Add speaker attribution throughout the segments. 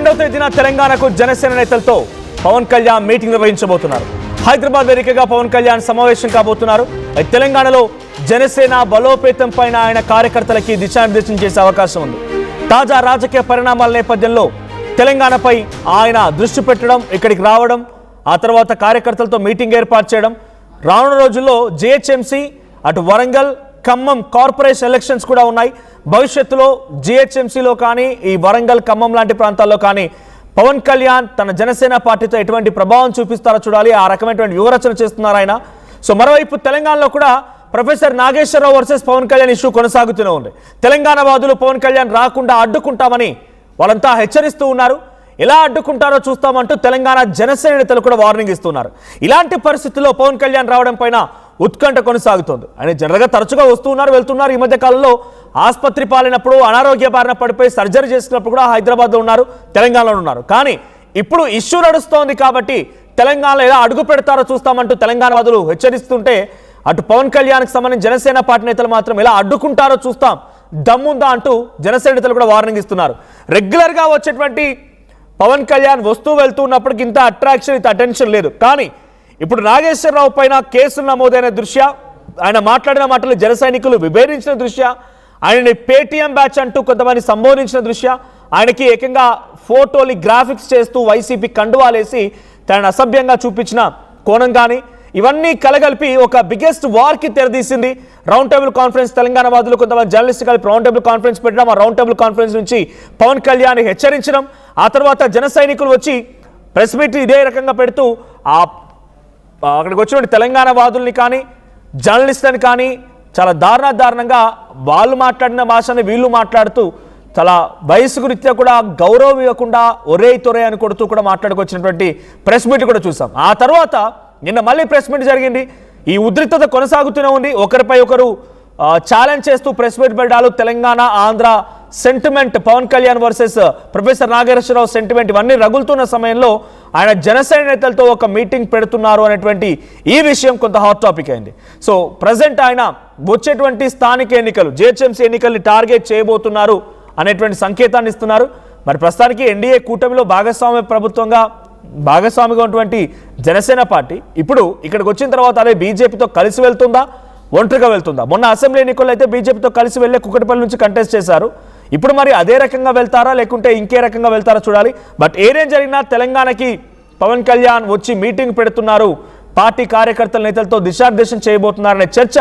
Speaker 1: 22వ తేదీన తెలంగాణకు జనసేన నేతలతో పవన్ కళ్యాణ్ మీటింగ్ నిర్వహించబోతున్నారు. హైదరాబాద్ వేదికగా పవన్ కళ్యాణ్ సమావేశం కాబోతున్నారు. తెలంగాణలో జనసేన బలోపేతం పైన ఆయన కార్యకర్తలకి దిశానిర్దేశం చేసే అవకాశం ఉంది. తాజా రాజకీయ పరిణామాల నేపథ్యంలో తెలంగాణపై ఆయన దృష్టి పెట్టడం, ఇక్కడికి రావడం, ఆ తర్వాత కార్యకర్తలతో మీటింగ్ ఏర్పాటు చేయడం, రానున్న రోజుల్లో జిహెచ్ఎంసీ, అటు వరంగల్, ఖమ్మం కార్పొరేషన్ ఎలక్షన్స్ కూడా ఉన్నాయి. భవిష్యత్తులో జిహెచ్ఎంసీలో కానీ ఈ వరంగల్, ఖమ్మం లాంటి ప్రాంతాల్లో కానీ పవన్ కళ్యాణ్ తన జనసేన పార్టీతో ఎటువంటి ప్రభావం చూపిస్తారో చూడాలి. ఆ రకమైనటువంటి వివరచన చేస్తున్నారు ఆయన. సో మరోవైపు తెలంగాణలో కూడా professor Nageswararao versus Pawan Kalyan issue కొనసాగుతూనే ఉంది. తెలంగాణ వాదులు పవన్ కళ్యాణ్ రాకుండా అడ్డుకుంటామని వాళ్ళంతా హెచ్చరిస్తూ ఉన్నారు. ఎలా అడ్డుకుంటారో చూస్తామంటూ తెలంగాణ జనసేన నేతలు కూడా వార్నింగ్ ఇస్తున్నారు. ఇలాంటి పరిస్థితుల్లో పవన్ కళ్యాణ్ రావడం పైన ఉత్కంఠ కొనసాగుతోంది. ఆయన జనరల్గా తరచుగా వస్తున్నారు, వెళ్తున్నారు. ఈ మధ్య కాలంలో ఆసుపత్రి పాలైనప్పుడు, అనారోగ్య బారిన పడిపోయి సర్జరీ చేసుకున్నప్పుడు కూడా హైదరాబాద్లో ఉన్నారు, తెలంగాణలో ఉన్నారు. కానీ ఇప్పుడు ఇష్యూ నడుస్తోంది కాబట్టి తెలంగాణలో ఎలా అడుగు పెడతారో చూస్తామంటూ తెలంగాణ వాదులు హెచ్చరిస్తుంటే, అటు పవన్ కళ్యాణ్కి సంబంధించిన జనసేన పార్టీ నేతలు మాత్రం ఎలా అడ్డుకుంటారో చూస్తాం, దమ్ముందా అంటూ జనసేన నేతలు కూడా వార్నింగ్ ఇస్తున్నారు. రెగ్యులర్గా వచ్చేటువంటి పవన్ కళ్యాణ్ వస్తూ వెళ్తున్నప్పటికి ఇంత అట్రాక్షన్, ఇంత అటెన్షన్ లేదు. కానీ ఇప్పుడు నాగేశ్వరరావు పైన కేసులు నమోదైన దృష్ట్యా, ఆయన మాట్లాడిన మాటలు జన సైనికులు విభేదించిన దృష్ట్యా, ఆయనని పేటీఎం బ్యాచ్ అంటూ కొంతమంది సంబోధించిన దృష్ట్యా, ఆయనకి ఏకంగా ఫోటోలు గ్రాఫిక్స్ చేస్తూ వైసీపీ కండువాలేసి తనని అసభ్యంగా చూపించిన కోణం కానీ, ఇవన్నీ కలగలిపి ఒక బిగ్గెస్ట్ వార్కి తెరదీసింది. రౌండ్ టేబుల్ కాన్ఫరెన్స్ తెలంగాణ వాదులు కొంతమంది జర్నలిస్ట్ కలిపి రౌండ్ టేబుల్ కాన్ఫరెన్స్ పెట్టడం, ఆ రౌండ్ టేబుల్ కాన్ఫరెన్స్ నుంచి పవన్ కళ్యాణ్ హెచ్చరించడం, ఆ తర్వాత జన సైనికులు వచ్చి ప్రెస్ మీట్ ఇదే రకంగా పెడుతూ అక్కడికి వచ్చిన తెలంగాణ వాదుల్ని కానీ జర్నలిస్టులని కానీ చాలా దారుణంగా వాళ్ళు మాట్లాడిన భాషని వీళ్ళు మాట్లాడుతూ చాలా వయసుకు రీత్యా కూడా గౌరవం ఇవ్వకుండా ఒరే తొరే అని కొడుతూ కూడా మాట్లాడుకొచ్చినటువంటి ప్రెస్ మీట్ కూడా చూసాం. ఆ తర్వాత నిన్న మళ్ళీ ప్రెస్ మీట్ జరిగింది. ఈ ఉద్రిక్తత కొనసాగుతూనే ఉంది. ఒకరిపై ఒకరు ఛాలెంజ్ చేస్తూ ప్రెస్ మీట్ పెట్టాలు. Telangana Andhra sentiment, Pawan Kalyan versus professor Nageswararao sentiment, ఇవన్నీ రగులుతున్న సమయంలో ఆయన జనసేన నేతలతో ఒక మీటింగ్ పెడుతున్నారు అనేటువంటి ఈ విషయం కొంత హాట్ టాపిక్ అయింది. సో ప్రజెంట్ ఆయన వచ్చేటువంటి స్థానిక ఎన్నికలు, జిహెచ్ఎంసీ ఎన్నికల్ని టార్గెట్ చేయబోతున్నారు అనేటువంటి సంకేతాన్ని ఇస్తున్నారు. మరి ప్రస్తుతానికి ఎన్డీఏ కూటమిలో భాగస్వామిగా ఉన్నటువంటి జనసేన పార్టీ ఇప్పుడు ఇక్కడికి వచ్చిన తర్వాత అదే బీజేపీతో కలిసి వెళ్తుందా, ఒంటరిగా వెళ్తుందా? మొన్న అసెంబ్లీ ఎన్నికల్లో అయితే బీజేపీతో కలిసి వెళ్ళే కుకటపల్లి నుంచి కంటెస్ట్ చేశారు. ఇప్పుడు మరి అదే రకంగా వెళ్తారా లేకుంటే ఇంకే రకంగా వెళ్తారా చూడాలి. బట్ ఏదేం జరిగినా తెలంగాణకి పవన్ కళ్యాణ్ వచ్చి మీటింగ్ పెడుతున్నారు, పార్టీ కార్యకర్తల నేతలతో దిశానిర్దేశం చేయబోతున్నారనే చర్చ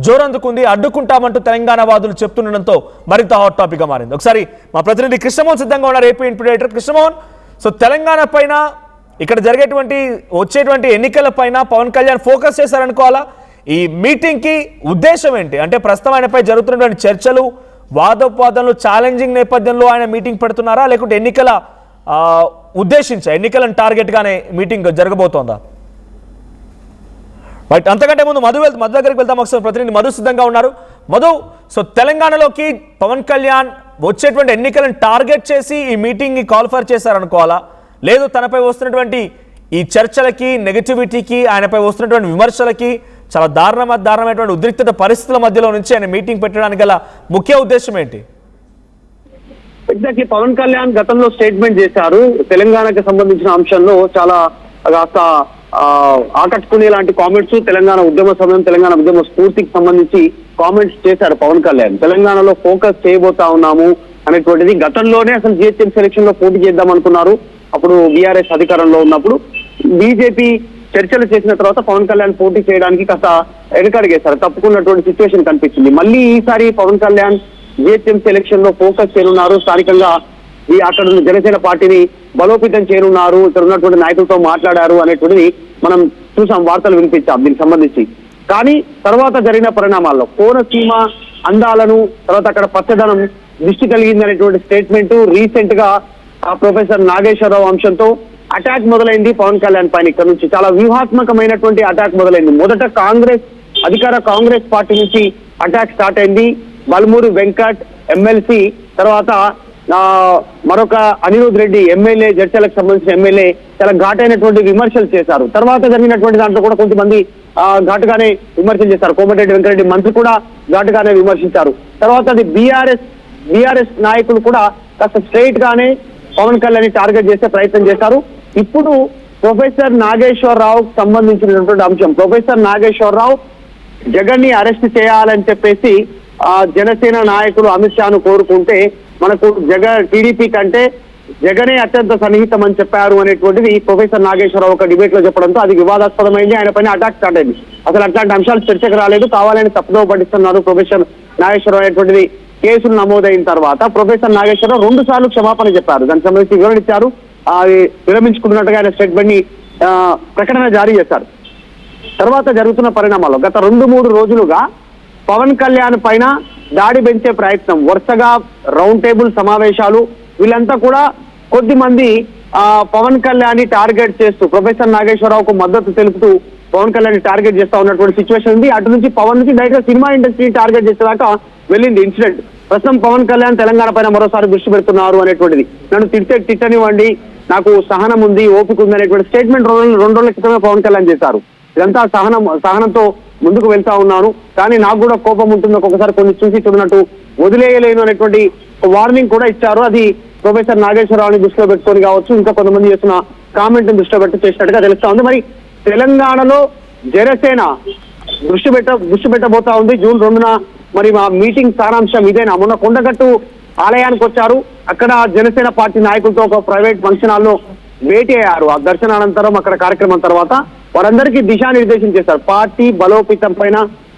Speaker 1: జోరందుకుంది. అడ్డుకుంటామంటూ తెలంగాణ వాదులు చెప్తుండడంతో మరింత హాట్ టాపిక్గా మారింది. ఒకసారి మా ప్రతినిధి కృష్ణమోహన్ సిద్ధంగా ఉన్నారు, ఏపీ ఇన్పుడేటర్ కృష్ణమోహన్. సో తెలంగాణ పైన ఇక్కడ వచ్చేటువంటి ఎన్నికల పైన పవన్ కళ్యాణ్ ఫోకస్ చేశారనుకోవాలా? ఈ మీటింగ్కి ఉద్దేశం ఏంటి? అంటే ప్రస్తుతం ఆయనపై జరుగుతున్నటువంటి చర్చలు, వాదోపవాదనలు, ఛాలెంజింగ్ నేపథ్యంలో ఆయన మీటింగ్ పెడుతున్నారా లేకుంటే ఎన్నికలను టార్గెట్గానే మీటింగ్ జరగబోతోందా? రైట్, అంతకంటే ముందు మధు దగ్గరికి వెళ్తాం. ఒకసారి ప్రతినిధి మధు సిద్ధంగా ఉన్నారు. మధు, సో తెలంగాణలోకి పవన్ కళ్యాణ్ వచ్చేటువంటి ఎన్నికలను టార్గెట్ చేసి ఈ మీటింగ్ని కాల్ఫర్ చేశారనుకోవాలా, లేదు తనపై వస్తున్నటువంటి ఈ చర్చలకి, నెగటివిటీకి, ఆయనపై వస్తున్నటువంటి విమర్శలకి, చాలా దారుణమైనటువంటి ఉద్రిక్తత పరిస్థితుల మధ్యలో నుంచి ఆయన మీటింగ్ పెట్టడానికి గల ముఖ్య ఉద్దేశం ఏంటి?
Speaker 2: ఎగ్జాక్ట్లీ పవన్ కళ్యాణ్ గతంలో స్టేట్మెంట్ చేశారు. తెలంగాణకి సంబంధించిన అంశంలో చాలా కాస్త ఆకట్టుకునే లాంటి కామెంట్స్, తెలంగాణ ఉద్యమ సమయం, తెలంగాణ ఉద్యమ స్ఫూర్తికి సంబంధించి కామెంట్స్ చేశారు పవన్ కళ్యాణ్. తెలంగాణలో ఫోకస్ చేయబోతా ఉన్నాము అనేటువంటిది గతంలోనే అసలు జిహెచ్ఎం సెలక్షన్ లో పోటీ చేద్దాం అనుకున్నారు. అప్పుడు బీఆర్ఎస్ అధికారంలో ఉన్నప్పుడు బీజేపీ చర్చలు చేసిన తర్వాత పవన్ కళ్యాణ్ పోటీ చేయడానికి కాస్త వెనకడిగేశారు, తప్పుకున్నటువంటి సిచ్యువేషన్ కనిపించింది. మళ్ళీ ఈసారి పవన్ కళ్యాణ్ జిహెచ్ఎం సెలక్షన్ లో ఫోకస్ చేయనున్నారు. స్థానికంగా అక్కడ ఉన్న జనసేన పార్టీని బలోపేతం చేయనున్నారు, ఇక్కడ ఉన్నటువంటి నాయకులతో మాట్లాడారు అనేటువంటిది మనం చూసాం, వార్తలు వినిపించాం దీనికి సంబంధించి. కానీ తర్వాత జరిగిన పరిణామాల్లో కోనసీమ అందాలను, తర్వాత అక్కడ పచ్చదనం దృష్టి కలిగింది అనేటువంటి స్టేట్మెంట్ రీసెంట్ గా ప్రొఫెసర్ నాగేశ్వరరావు అంశంతో అటాక్ మొదలైంది పవన్ కళ్యాణ్ పైన. ఇక్కడ నుంచి చాలా వ్యూహాత్మకమైనటువంటి అటాక్ మొదలైంది. మొదట అధికార కాంగ్రెస్ పార్టీ నుంచి అటాక్ స్టార్ట్ అయింది. బల్మూరి వెంకట్ ఎమ్మెల్సీ, తర్వాత మరొక అనిరుద్ రెడ్డి ఎమ్మెల్యే, జడ్చలకు సంబంధించిన ఎమ్మెల్యే చాలా ఘాటైనటువంటి విమర్శలు చేశారు. తర్వాత జరిగినటువంటి దాంట్లో కూడా కొంతమంది ఘాటుగానే విమర్శలు చేశారు. కోమటిరెడ్డి వెంకరెడ్డి మంత్రి కూడా ఘాటుగానే విమర్శించారు. తర్వాత అది బీఆర్ఎస్ నాయకులు కూడా కాస్త స్ట్రైట్ గానే పవన్ కళ్యాణ్ టార్గెట్ చేసే ప్రయత్నం చేశారు. ఇప్పుడు ప్రొఫెసర్ నాగేశ్వరరావుకు సంబంధించినటువంటి అంశం, ప్రొఫెసర్ నాగేశ్వరరావు జగన్ ని అరెస్ట్ చేయాలని చెప్పేసి జనసేన నాయకులు అమిత్ షాను కోరుకుంటే మనకు టీడీపీ కంటే జగనే అత్యంత సన్నిహితం అని చెప్పారు అనేటువంటిది ప్రొఫెసర్ నాగేశ్వరరావు ఒక డిబేట్ లో చెప్పడంతో అది వివాదాస్పదమైంది. ఆయన పైన అటాక్ స్టార్ట్ అయింది. అసలు అట్లాంటి అంశాలు చర్చకు రాలేదు, కావాలని తప్పుదో పట్టిస్తున్నారు ప్రొఫెసర్ నాగేశ్వరరావు అనేటువంటిది కేసులు నమోదైన తర్వాత ప్రొఫెసర్ నాగేశ్వరరావు 2 సార్లు క్షమాపణ చెప్పారు. దానికి సంబంధించి వివరణ ఇచ్చారు. విరమించుకున్నట్టుగా ఆయన స్టేట్మెంట్ ని ప్రకటన జారీ చేశారు. తర్వాత జరుగుతున్న పరిణామాల్లో గత 2-3 రోజులుగా పవన్ కళ్యాణ్ పైన దాడి పెంచే ప్రయత్నం, వరుసగా రౌండ్ టేబుల్ సమావేశాలు, వీళ్ళంతా కూడా కొద్ది మంది పవన్ కళ్యాణ్ ని టార్గెట్ చేస్తూ ప్రొఫెసర్ నాగేశ్వరరావుకు మద్దతు తెలుపుతూ పవన్ కళ్యాణ్ ని టార్గెట్ చేస్తా ఉన్నటువంటి సిచ్యువేషన్ ఉంది. అటు నుంచి పవన్ నుంచి డైరెక్ట్ సినిమా ఇండస్ట్రీని టార్గెట్ చేసేదాకా వెళ్ళింది ఇన్సిడెంట్. ప్రస్తుతం పవన్ కళ్యాణ్ తెలంగాణ పైన మరోసారి దృష్టి పెడుతున్నారు అనేటువంటిది. నన్ను తిట్టనివ్వండి, నాకు సహనం ఉంది, ఓపిక ఉంది అనేటువంటి స్టేట్మెంట్ 2 రోజుల క్రితమే పవన్ కళ్యాణ్ చేశారు. ఇదంతా సహనంతో ముందుకు వెళ్తా ఉన్నాను, కానీ నాకు కూడా కోపం ఉంటుంది, ఒక్కొక్కసారి కొన్ని చూసి చూడనట్టు వదిలేయలేను అనేటువంటి వార్నింగ్ కూడా ఇచ్చారు. అది ప్రొఫెసర్ నాగేశ్వరరావుని దృష్టిలో పెట్టుకొని కావచ్చు, ఇంకా కొంతమంది చేస్తున్న కామెంట్ ని దృష్టిలో పెట్టి చేసినట్టుగా తెలుస్తా ఉంది. మరి తెలంగాణలో జనసేన దృష్టి పెట్టబోతా ఉంది జూన్ 2న. మరి మా మీటింగ్ సారాంశం ఇదేనా? మొన్న కొండగట్టు ఆలయానికి వచ్చారు, అక్కడ జనసేన పార్టీ నాయకులతో ఒక ప్రైవేట్ ఫంక్షన్ హాల్లో భేటీ అయ్యారు. ఆ దర్శనానంతరం అక్కడ కార్యక్రమం తర్వాత వారందరికీ దిశానిర్దేశం చేశారు. పార్టీ బలోపేతం పైన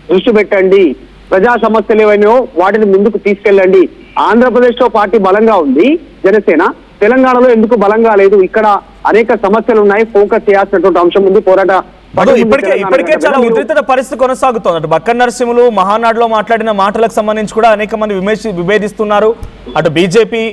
Speaker 2: దృష్టి పెట్టండి, ప్రజా సమస్యలు ఏవైనా వాటిని ముందుకు తీసుకెళ్ళండి. ఆంధ్రప్రదేశ్ లో పార్టీ బలంగా ఉంది జనసేన, తెలంగాణలో ఎందుకు బలంగా లేదు, ఇక్కడ అనేక సమస్యలు ఉన్నాయి, ఫోకస్ చేయాల్సినటువంటి అంశం ఉంది.
Speaker 1: ఇప్పటికే చాలా ఉద్రిక్త పరిస్థితి కొనసాగుతోంది. బక్కన్ నరసింహులు మహానాడులో మాట్లాడిన మాటలకు సంబంధించి కూడా అనేక మంది విభేదిస్తున్నారు. అటు బీజేపీ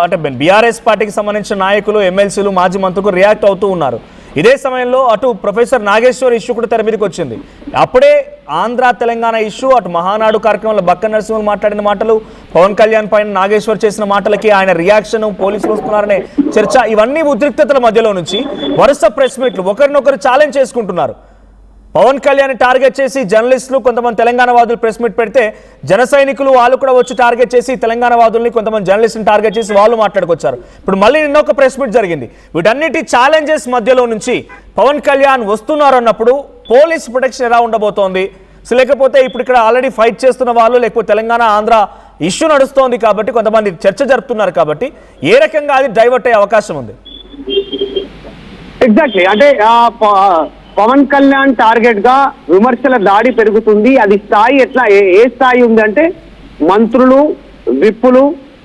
Speaker 1: అంటే బీఆర్ఎస్ పార్టీకి సంబంధించిన నాయకులు, ఎమ్మెల్సీలు, మాజీ మంత్రులు రియాక్ట్ అవుతూ ఉన్నారు. ఇదే సమయంలో అటు ప్రొఫెసర్ నాగేశ్వర్ ఇష్యూ కూడా తెర మీదకి వచ్చింది. అప్పుడే ఆంధ్ర తెలంగాణ ఇష్యూ, అటు మహానాడు కార్యక్రమంలో బక్కన్ నరసింహులు మాట్లాడిన మాటలు, పవన్ కళ్యాణ్ పైన నాగేశ్వర్ చేసిన మాటలకి ఆయన రియాక్షన్, పోలీసులు వస్తున్నారనే చర్చ, ఇవన్నీ ఉద్రిక్తతల మధ్యలో నుంచి వరుస ప్రెస్ మీట్లు ఒకరినొకరు ఛాలెంజ్ చేసుకుంటున్నారు. పవన్ కళ్యాణ్ టార్గెట్ చేసి జర్నలిస్టులు, కొంతమంది తెలంగాణ వాదులు ప్రెస్ మీట్ పెడితే జన సైనికులు వాళ్ళు కూడా వచ్చి టార్గెట్ చేసి తెలంగాణ వాదుల్ని, కొంతమంది జర్నలిస్టుని టార్గెట్ చేసి వాళ్ళు మాట్లాడుకొచ్చారు. ఇప్పుడు మళ్ళీ నిన్నొక ప్రెస్ మీట్ జరిగింది. వీటన్నిటి ఛాలెంజెస్ మధ్యలో నుంచి పవన్ కళ్యాణ్ వస్తున్నారు అన్నప్పుడు పోలీస్ ప్రొటెక్షన్ ఎలా ఉండబోతోంది? లేకపోతే ఇప్పుడు ఇక్కడ ఆల్రెడీ ఫైట్ చేస్తున్న వాళ్ళు, లేకపోతే తెలంగాణ ఆంధ్ర ఇష్యూ నడుస్తోంది కాబట్టి కొంతమంది చర్చ జరుపుతున్నారు కాబట్టి ఏ రకంగా అది డైవర్ట్ అయ్యే అవకాశం ఉంది?
Speaker 2: ఎగ్జాక్ట్లీ, అంటే పవన్ కళ్యాణ్ టార్గెట్ గా విమర్శల దాడి పెరుగుతుంది. అది స్థాయి ఎట్లా, ఏ స్థాయి ఉంది అంటే మంత్రులు, విప్పులు,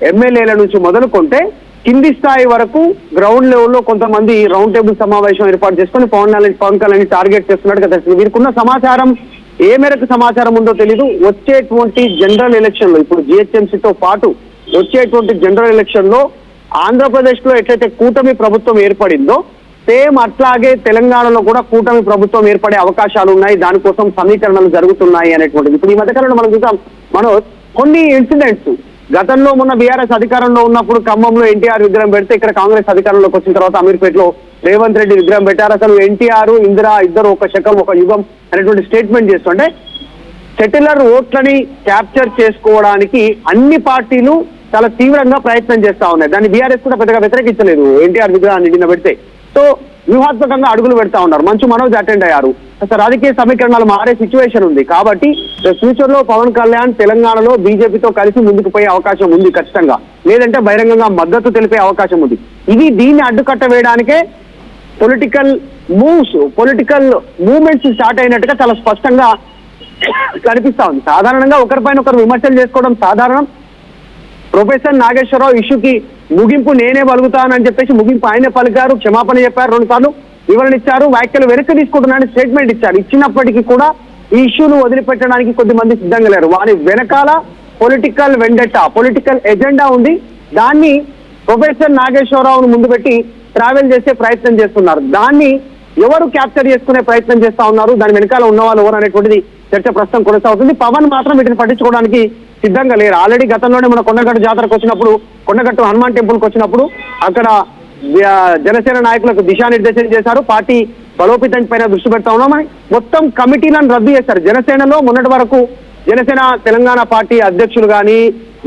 Speaker 2: ఎమ్మెల్యేల నుంచి మొదలుకుంటే కింది స్థాయి వరకు గ్రౌండ్ లెవెల్లో కొంతమంది రౌండ్ టేబుల్ సమావేశం ఏర్పాటు చేసుకుని పవన్ కళ్యాణ్ టార్గెట్ చేస్తున్నట్టుగా తెలిసింది. వీరికున్న సమాచారం ఏ మేరకు సమాచారం ఉందో తెలీదు. వచ్చేటువంటి జనరల్ ఎలక్షన్ లో, ఇప్పుడు జిహెచ్ఎంసీతో పాటు వచ్చేటువంటి జనరల్ ఎలక్షన్ లో ఆంధ్రప్రదేశ్ లో ఎట్లయితే కూటమి ప్రభుత్వం ఏర్పడిందో సేమ్ అట్లాగే తెలంగాణలో కూడా కూటమి ప్రభుత్వం ఏర్పడే అవకాశాలు ఉన్నాయి. దానికోసం సమీకరణలు జరుగుతున్నాయి అనేటువంటిది. ఇప్పుడు ఈ మధ్యకాలంలో మనం చూసాం, కొన్ని ఇన్సిడెంట్స్ గతంలో మొన్న బీఆర్ఎస్ అధికారంలో ఉన్నప్పుడు ఖమ్మంలో ఎన్టీఆర్ విగ్రహం పెడితే ఇక్కడ కాంగ్రెస్ అధికారంలోకి వచ్చిన తర్వాత అమీర్పేటలో రేవంత్ రెడ్డి విగ్రహం పెట్టారు. అసలు ఎన్టీఆర్, ఇందిరా ఇద్దరు ఒక శకం ఒక యుగం అనేటువంటి స్టేట్మెంట్ చేస్తుంటే సెటిలర్ ఓట్లని క్యాప్చర్ చేసుకోవడానికి అన్ని పార్టీలు చాలా తీవ్రంగా ప్రయత్నం చేస్తా ఉన్నాయి. దాన్ని బీఆర్ఎస్ కూడా పెద్దగా వ్యతిరేకించలేదు ఎన్టీఆర్ విగ్రహాన్ని నిన్న పెడితే. సో వ్యూహాత్మకంగా అడుగులు పెడతా ఉన్నారు. మంచు మనోజ్ అటెండ్ అయ్యారు. అసలు రాజకీయ సమీకరణాలు మారే సిచ్యువేషన్ ఉంది. కాబట్టి ఫ్యూచర్ లో పవన్ కళ్యాణ్ తెలంగాణలో బీజేపీతో కలిసి ముందుకు పోయే అవకాశం ఉంది ఖచ్చితంగా, లేదంటే బహిరంగంగా మద్దతు తెలిపే అవకాశం ఉంది. దీన్ని అడ్డుకట్ట వేయడానికే పొలిటికల్ మూవ్మెంట్స్ స్టార్ట్ అయినట్టుగా చాలా స్పష్టంగా కనిపిస్తా ఉంది. సాధారణంగా ఒకరిపైన ఒకరు విమర్శలు చేసుకోవడం సాధారణం. ప్రొఫెసర్ నాగేశ్వరరావు ఇష్యూకి ముగింపు నేనే పలుకుతానని చెప్పేసి ముగింపు ఆయనే పలికారు, క్షమాపణ చెప్పారు, 2 సార్లు వివరణ ఇచ్చారు, వ్యాఖ్యలు వెనక్కి తీసుకుంటున్నారని స్టేట్మెంట్ ఇచ్చారు. ఇచ్చినప్పటికీ కూడా ఈ ఇష్యూను వదిలిపెట్టడానికి కొద్దిమంది సిద్ధంగా లేరు. వారి వెనకాల పొలిటికల్ వెండెట్టా, పొలిటికల్ ఎజెండా ఉంది. దాన్ని ప్రొఫెసర్ నాగేశ్వరరావును ముందు పెట్టి ట్రావెల్ చేసే ప్రయత్నం చేస్తున్నారు. దాన్ని ఎవరు క్యాప్చర్ చేసుకునే ప్రయత్నం చేస్తా ఉన్నారు, దాని వెనకాల ఉన్న వాళ్ళు ఎవరు అనేటువంటిది చర్చ ప్రస్తుతం కొనసాగుతుంది. పవన్ మాత్రం వీటిని పట్టించుకోవడానికి సిద్ధంగా లేరు. ఆల్రెడీ గతంలోనే మన కొండగట్టు జాతరకు వచ్చినప్పుడు, కొండగట్టు హనుమాన్ టెంపుల్కి వచ్చినప్పుడు అక్కడ జనసేన నాయకులకు దిశానిర్దేశం చేశారు. పార్టీ బలోపేతం పైన దృష్టి పెడతా ఉన్నామని మొత్తం కమిటీలను రద్దు చేశారు. జనసేనలో మొన్నటి వరకు జనసేన తెలంగాణ పార్టీ అధ్యక్షులు కానీ,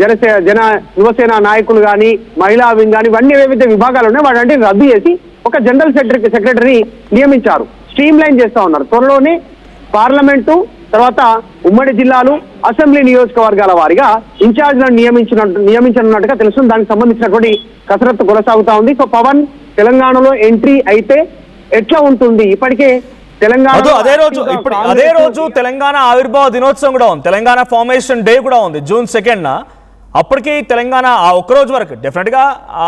Speaker 2: యువసేన నాయకులు కానీ మహిళా వింగ్ కానీ ఇవన్నీ ఏవైతే విభాగాలు ఉన్నాయో వాటి రద్దు చేసి ఒక జనరల్ సెక్రటరీ నియమించారు. స్ట్రీమ్ లైన్ చేస్తా ఉన్నారు. త్వరలోనే పార్లమెంటు తర్వాత ఉమ్మడి జిల్లాలు అసెంబ్లీ నియోజకవర్గాల వారిగా ఇన్ఛార్జ్లను నియమించనున్నట్టుగా తెలుస్తుంది. దానికి సంబంధించినటువంటి కసరత్తు కొనసాగుతా ఉంది. సో పవన్ తెలంగాణలో ఎంట్రీ అయితే ఎట్లా ఉంటుంది? ఇప్పటికే తెలంగాణ
Speaker 1: అదే రోజు తెలంగాణ ఆవిర్భావ దినోత్సవం కూడా ఉంది. తెలంగాణ ఫార్మేషన్ డే కూడా ఉంది June 2న. అప్పటికి తెలంగాణ ఆ ఒక్కరోజు వరకు డెఫినెట్గా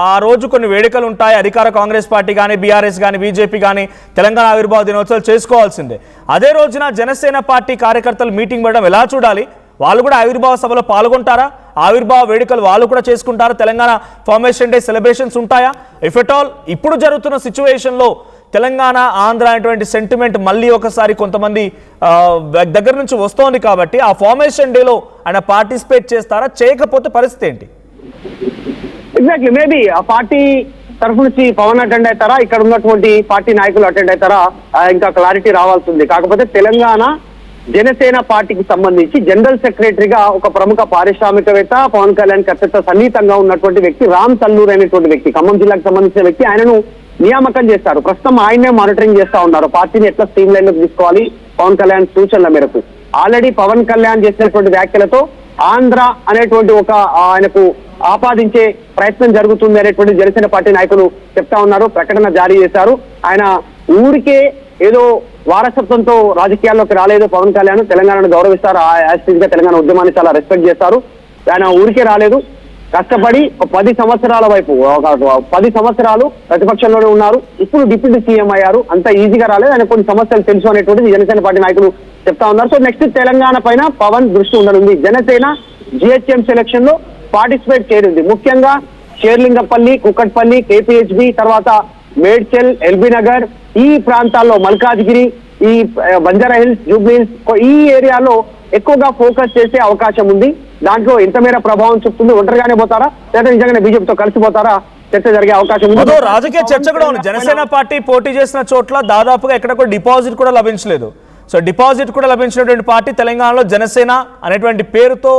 Speaker 1: ఆ రోజు కొన్ని వేడుకలు ఉంటాయి. అధికార కాంగ్రెస్ పార్టీ కానీ బీఆర్ఎస్ కానీ బీజేపీ కానీ తెలంగాణ ఆవిర్భావ దినోత్సవాలు చేసుకోవాల్సిందే. అదే రోజున జనసేన పార్టీ కార్యకర్తలు మీటింగ్ పెట్టడం ఎలా చూడాలి? వాళ్ళు కూడా ఆవిర్భావ సభలో పాల్గొంటారా? ఆవిర్భావ వేడుకలు వాళ్ళు కూడా చేసుకుంటారా? తెలంగాణ ఫార్మేషన్ డే సెలబ్రేషన్స్ ఉంటాయా? ఇఫ్ ఎట్ ఆల్ ఇప్పుడు జరుగుతున్న సిచ్యువేషన్లో తెలంగాణ ఆంధ్ర అనేటువంటి సెంటిమెంట్ మళ్ళీ ఒకసారి కొంతమంది దగ్గర నుంచి వస్తోంది కాబట్టి ఆ ఫార్మేషన్ డేలో ఆయన పార్టిసిపేట్ చేస్తారా? చేయకపోతే పరిస్థితి ఏంటి?
Speaker 2: ఎగ్జాక్ట్లీ మేబీ ఆ పార్టీ తరఫు నుంచి పవన్ అటెండ్ అవుతారా, ఇక్కడ ఉన్నటువంటి పార్టీ నాయకులు అటెండ్ అవుతారా, ఇంకా క్లారిటీ రావాల్సింది. కాకపోతే తెలంగాణ జనసేన పార్టీకి సంబంధించి జనరల్ సెక్రటరీగా ఒక ప్రముఖ పారిశ్రామికవేత్త పవన్ కళ్యాణ్ అత్యంత సన్నిహితంగా ఉన్నటువంటి వ్యక్తి రామ్ తల్లూర్ అనేటువంటి వ్యక్తి, ఖమ్మం జిల్లాకు సంబంధించిన వ్యక్తి, ఆయనను నియామకం చేస్తారు. ప్రస్తుతం ఆయనే మానిటరింగ్ చేస్తా ఉన్నారు పార్టీని ఎట్లా స్ట్రీమ్ లైన్ లోకి తీసుకోవాలి పవన్ కళ్యాణ్ సూచనల మేరకు. ఆల్రెడీ పవన్ కళ్యాణ్ చేసినటువంటి వ్యాఖ్యలతో ఆంధ్ర అనేటువంటి ఒక ఆయనకు ఆపాదించే ప్రయత్నం జరుగుతుంది అనేటువంటి జనసేన పార్టీ నాయకులు చెప్తా ఉన్నారు. ప్రకటన జారీ చేశారు. ఆయన ఊరికే ఏదో వారసత్వంతో రాజకీయాల్లోకి రాలేదు పవన్ కళ్యాణ్. తెలంగాణను గౌరవిస్తారు. యాస్టిజ్ గా తెలంగాణ ఉద్యమాన్ని చాలా రెస్పెక్ట్ చేస్తారు. ఆయన ఊరికే రాలేదు, కష్టపడి 10 సంవత్సరాల వైపు 10 సంవత్సరాలు ప్రతిపక్షంలోనే ఉన్నారు. ఇప్పుడు డిప్యూటీ సీఎం అయ్యారు. అంత ఈజీగా రాలేదు. ఆయన కొన్ని సమస్యలు తెలుసు అనేటువంటిది జనసేన పార్టీ నాయకులు చెప్తా ఉన్నారు. సో నెక్స్ట్ తెలంగాణ పైన పవన్ దృష్టి ఉండనుంది. జనసేన GHM సెలక్షన్ లో పార్టిసిపేట్ చేయనుంది. ముఖ్యంగా షేర్లింగపల్లి, కుక్కట్పల్లి, KPHB, తర్వాత మేడ్చల్, ఎల్బీ నగర్ ఈ ప్రాంతాల్లో, మల్కాజ్గిరి, ఈ బంజారా హిల్స్, జూబ్లీ హిల్స్ ఈ ఏరియాలో ఎక్కువగా ఫోకస్ చేసే అవకాశం ఉంది. దాంట్లో ఎంత మేర ప్రభావం చూపుతుంది? ఒంటరిగానే పోతారా లేదా నిజంగానే బీజేపీతో కలిసిపోతారా? చర్చ జరిగే అవకాశం ఉంది.
Speaker 1: రాజకీయ చర్చ కూడా ఉంది. జనసేన పార్టీ పోటీ చేసిన చోట్ల దాదాపుగా ఎక్కడ కూడా డిపాజిట్ కూడా లభించలేదు. సో డిపాజిట్ కూడా లభించినటువంటి పార్టీ తెలంగాణలో జనసేన అనేటువంటి పేరుతో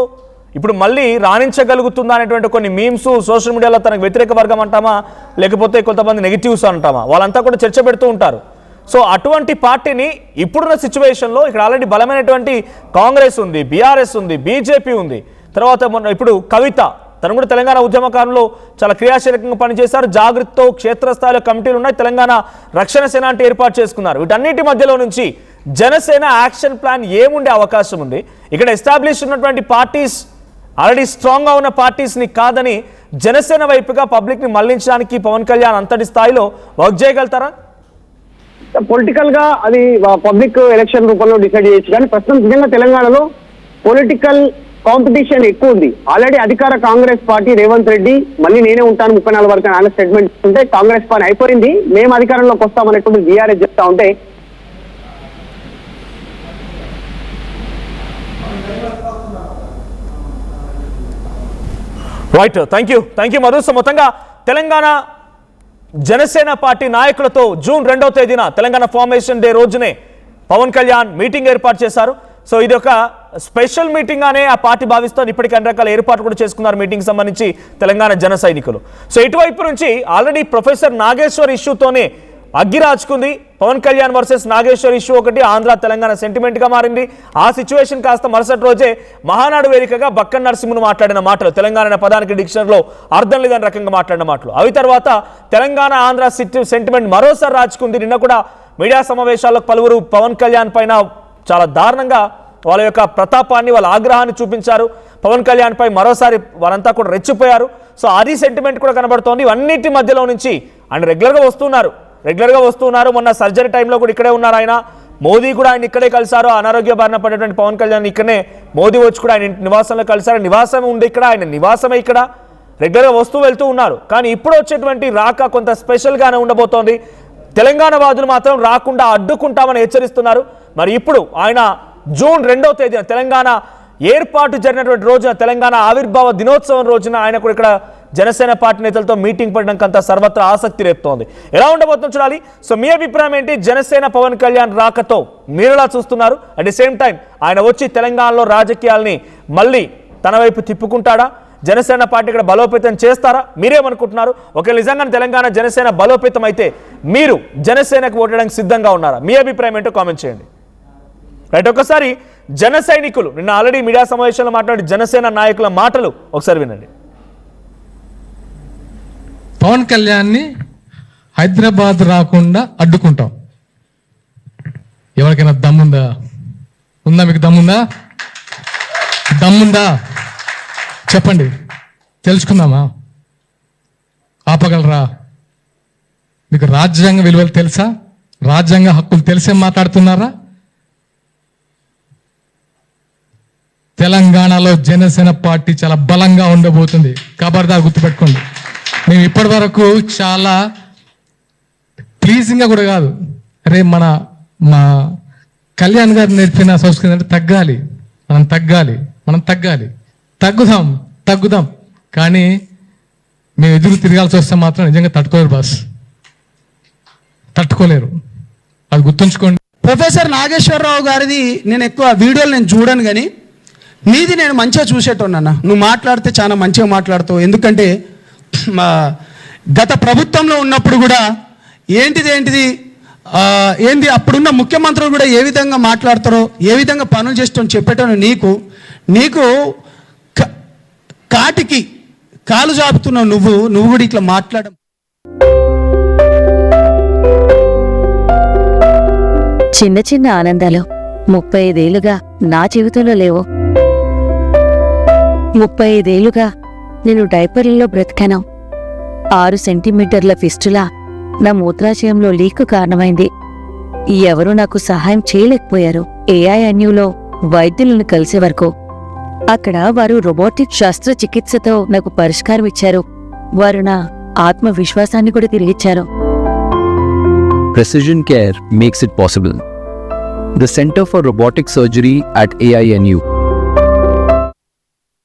Speaker 1: ఇప్పుడు మళ్ళీ రాణించగలుగుతుందా అనేటువంటి కొన్ని మీమ్స్ సోషల్ మీడియాలో తనకు వ్యతిరేక వర్గం అంటామా లేకపోతే కొంతమంది నెగిటివ్స్ అంటామా వాళ్ళంతా కూడా చర్చ పెడుతూ ఉంటారు. సో అటువంటి పార్టీని ఇప్పుడున్న సిచ్యువేషన్లో ఇక్కడ ఆల్రెడీ బలమైనటువంటి కాంగ్రెస్ ఉంది, బీఆర్ఎస్ ఉంది, బీజేపీ ఉంది, తర్వాత ఇప్పుడు కవిత తను కూడా తెలంగాణ ఉద్యమకాలంలో చాలా క్రియాశీలకంగా పనిచేశారు. జాగృతితో క్షేత్రస్థాయిలో కమిటీలు ఉన్నాయి. తెలంగాణ రక్షణ సేన అంటే ఏర్పాటు చేసుకున్నారు. వీటన్నిటి మధ్యలో నుంచి జనసేన యాక్షన్ ప్లాన్ ఏముండే అవకాశం ఉంది? ఇక్కడ ఎస్టాబ్లిష్ ఉన్నటువంటి పార్టీస్ ఆల్రెడీ స్ట్రాంగ్గా ఉన్న పార్టీస్ని కాదని జనసేన వైపుగా పబ్లిక్ని మళ్లించడానికి పవన్ కళ్యాణ్ అంతటి స్థాయిలో వర్క్ చేయగలుగుతారా?
Speaker 2: పొలిటికల్ గా అది పబ్లిక్ ఎలక్షన్ రూపంలో డిసైడ్ చేయొచ్చు. కానీ ప్రస్తుతం నిజంగా తెలంగాణలో పొలిటికల్ కాంపిటీషన్ ఎక్కువ ఉంది. ఆల్రెడీ అధికార కాంగ్రెస్ పార్టీ రేవంత్ రెడ్డి మళ్ళీ నేనే ఉంటాను 34 వరకు ఆయన స్టేట్మెంట్ ఉంటే కాంగ్రెస్ పార్టీ అయిపోయింది, మేము అధికారంలోకి వస్తామనేటువంటి బీఆర్ఎస్ చెప్తా ఉంటే
Speaker 1: right. Thank you Madhu. So మొత్తంగా తెలంగాణ జనసేన పార్టీ నాయకులతో June 2వ తేదీన తెలంగాణ ఫార్మేషన్ డే రోజునే పవన్ కళ్యాణ్ మీటింగ్ ఏర్పాటు చేశారు. సో ఇది ఒక స్పెషల్ మీటింగ్ అనే ఆ పార్టీ భావిస్తోంది. ఇప్పటికీ అన్ని రకాల ఏర్పాట్లు కూడా చేసుకున్నారు మీటింగ్ సంబంధించి తెలంగాణ జన సైనికులు. సో ఇటువైపు నుంచి ఆల్రెడీ ప్రొఫెసర్ నాగేశ్వర్ ఇష్యూతోనే అగ్గి రాచుకుంది. పవన్ కళ్యాణ్ వర్సెస్ నాగేశ్వర్ ఇష్యూ ఒకటి ఆంధ్ర తెలంగాణ సెంటిమెంట్గా మారింది. ఆ సిచ్యువేషన్ కాస్త మరుసటి రోజే మహానాడు వేదికగా బక్కన్ నరసింహను మాట్లాడిన మాటలు, తెలంగాణ అనే పదానికి డిక్షనరీలో అర్థం లేదని రకంగా మాట్లాడిన మాటలు, అవి తర్వాత తెలంగాణ ఆంధ్ర సెంటిమెంట్ మరోసారి రాచుకుంది. నిన్న కూడా మీడియా సమావేశాల్లో పలువురు పవన్ కళ్యాణ్ పైన చాలా దారుణంగా వాళ్ళ యొక్క ప్రతాపాన్ని, వాళ్ళ ఆగ్రహాన్ని చూపించారు. పవన్ కళ్యాణ్ పై మరోసారి వారంతా కూడా రెచ్చిపోయారు. సో అది సెంటిమెంట్ కూడా కనబడుతోంది. ఇవన్నిటి మధ్యలో నుంచి ఆయన రెగ్యులర్గా వస్తున్నారు. మొన్న సర్జరీ టైంలో కూడా ఇక్కడే ఉన్నారు ఆయన. మోదీ కూడా ఆయన ఇక్కడే కలిశారు. అనారోగ్య బారిన పడినటువంటి పవన్ కళ్యాణ్ ఇక్కడనే మోదీ వచ్చి కూడా ఆయన నివాసంలో కలిశారు. నివాసం ఉంది ఇక్కడ, ఆయన నివాసమే ఇక్కడ. రెగ్యులర్గా వస్తూ వెళ్తూ ఉన్నారు. కానీ ఇప్పుడు వచ్చేటువంటి రాక కొంత స్పెషల్గానే ఉండబోతోంది. తెలంగాణ వాదులు మాత్రం రాకుండా అడ్డుకుంటామని హెచ్చరిస్తున్నారు. మరి ఇప్పుడు ఆయన June 2వ తేదీన తెలంగాణ ఏర్పాటు జరిగినటువంటి రోజున, తెలంగాణ ఆవిర్భావ దినోత్సవం రోజున ఆయన కూడా ఇక్కడ జనసేన పార్టీ నేతలతో మీటింగ్ పెట్టడానికి సర్వత్రా ఆసక్తి రేపుతోంది. ఎలా ఉండబోతుందో చూడాలి. సో మీ అభిప్రాయం ఏంటి? జనసేన పవన్ కళ్యాణ్ రాకతో మీరెలా చూస్తున్నారు? అట్ ది సేమ్ టైం ఆయన వచ్చి తెలంగాణలో రాజకీయాల్ని మళ్ళీ తన వైపు తిప్పుకుంటాడా? జనసేన పార్టీ ఇక్కడ బలోపేతం చేస్తారా? మీరేమనుకుంటున్నారు? ఒకవేళ నిజంగా తెలంగాణ జనసేన బలోపేతం అయితే మీరు జనసేనకు ఓటడానికి సిద్ధంగా ఉన్నారా? మీ అభిప్రాయం ఏంటో కామెంట్ చేయండి. రైట్, ఒకసారి జన సైనికులు నిన్న ఆల్రెడీ మీడియా సమావేశంలో మాట్లాడి జనసేన నాయకుల మాటలు ఒకసారి వినండి.
Speaker 3: పవన్ కళ్యాణ్ని హైదరాబాద్ రాకుండా అడ్డుకుంటాం. ఎవరికైనా దమ్ముందా? మీకు దమ్ముందా చెప్పండి, తెలుసుకుందామా? ఆపగలరా? మీకు రాజ్యాంగ విలువలు తెలుసా? రాజ్యాంగ హక్కులు తెలిసే మాట్లాడుతున్నారా? తెలంగాణలో జనసేన పార్టీ చాలా బలంగా ఉండబోతుంది, ఖబర్దార్ గుర్తుపెట్టుకోండి. మేము ఇప్పటి వరకు చాలా ప్లీజింగ్గా కూడా కాదు, అరే మా కళ్యాణ్ గారు నేర్పిన సంస్కృతి అంటే మనం తగ్గాలి, తగ్గుదాం. కానీ మేము ఎదురు తిరగాల్సి వస్తే మాత్రం నిజంగా తట్టుకోలేరు. అది గుర్తుంచుకోండి.
Speaker 4: ప్రొఫెసర్ నాగేశ్వరరావు గారిది నేను ఎక్కువ వీడియోలు చూడను, కానీ నీది నేను మంచిగా చూసేటోన్నా. నువ్వు మాట్లాడితే చాలా మంచిగా మాట్లాడుతావు. ఎందుకంటే గత ప్రభుత్వంలో ఉన్నప్పుడు కూడా ఏంది అప్పుడున్న ముఖ్యమంత్రులు కూడా ఏ విధంగా మాట్లాడతారో, ఏ విధంగా పనులు చేస్తారో చెప్పేటోను. నీకు కాటికి కాలు జాపుతున్నావు నువ్వు కూడా ఇట్లా మాట్లాడడం.
Speaker 5: చిన్న చిన్న ఆనందాలు 35 ఏళ్లుగా నా జీవితంలో లేవు. 35 ఏళ్లుగా నేను డైపర్లలో బ్రతికాను. 6 సెంటీమీటర్ల ఫిస్టులా నా మూత్రాశయంలో లీకు కారణమైంది. ఎవరూ నాకు సహాయం చేయలేకపోయారు. ఏఐఎన్యూలో వైద్యులను కలిసే వరకు అక్కడ వారు రోబోటిక్ శస్త్రచికిత్సతో నాకు పరిష్కారం ఇచ్చారు. వారు నా ఆత్మవిశ్వాసాన్ని కూడా తిరిగిచ్చారు.
Speaker 6: Precision Care makes it possible. The Center for Robotic Surgery at AINU